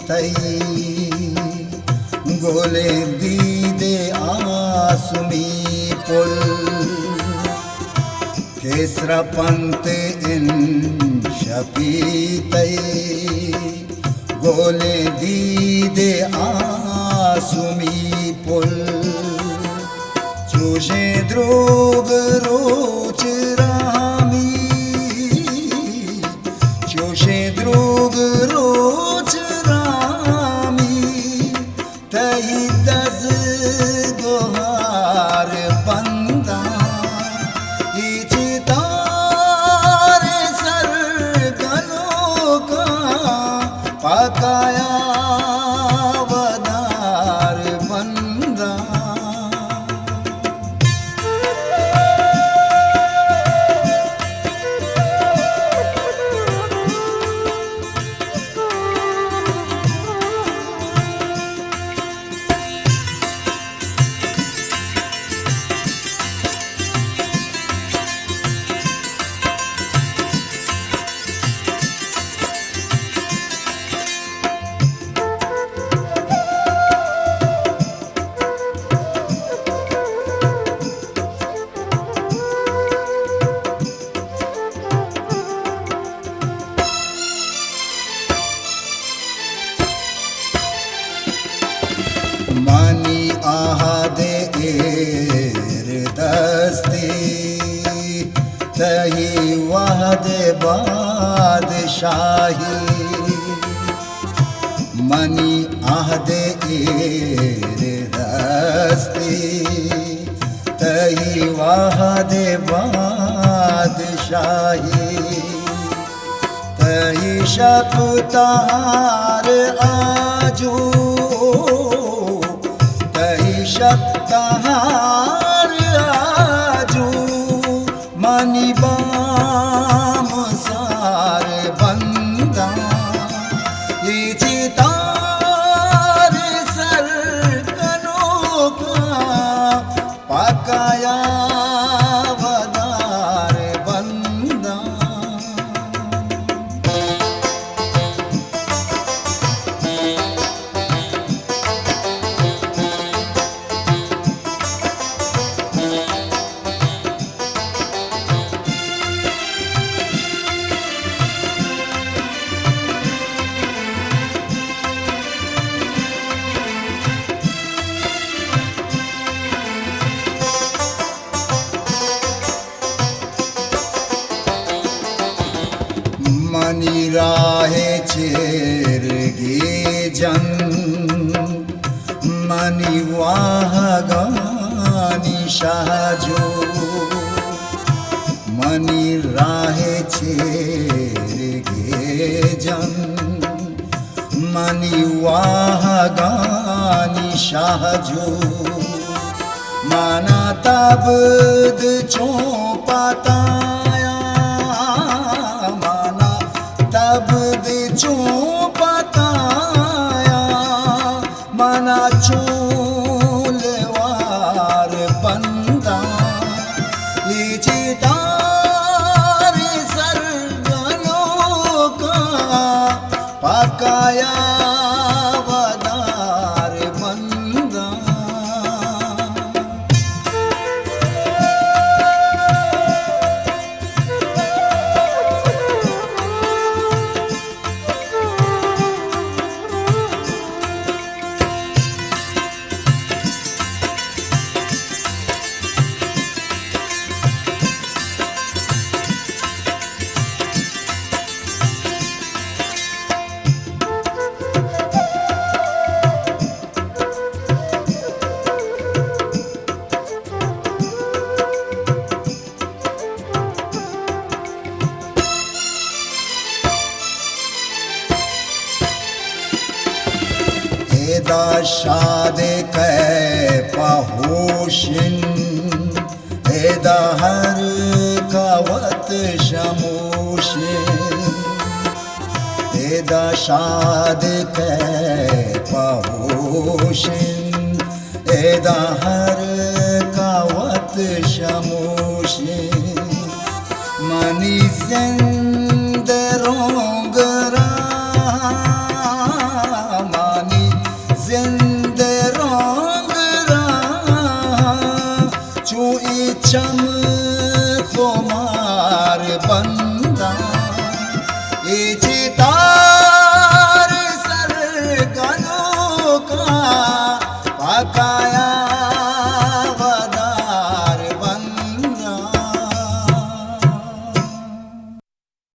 तई गोले दीदे आसुमी पुल केसरा पंत इन शपीतई गोले दीदे आसुमी पुल चूषे द्रोग रोच रामी चूषे द्रोग रोच रामी तई दस गोहार बंदा तारे सर गनों का पकाया वदार बंदा मानी आहदे एर दस्ती तही वहदे बादशाही मनी आहदे एर दस्ती तही वहदे बादशाही तही शपतार आजू शक्तहार आजू मनी बाम सार बंदा ये चितार सर कनों का पकाया वदार बंदा मनी राहे चेरगे जन मनी वाहगानी शाहजो मनी राहे चेरगे जन मनी वाहगानी शाहजो माना तबद चौपाताया तबद चौपाताया मना चूलवार बंदा ये चितार सर गनों का पकाया वदार बंदा एदा शादे कै पहोशिन एदा हर कावत शमोशिन एदा शादे कै पहोशिन एदा हर कावत शमोशिन मनी जिंद रोंगरा जिंदे रोंग चू इच्छम खुमार बंदा इचिता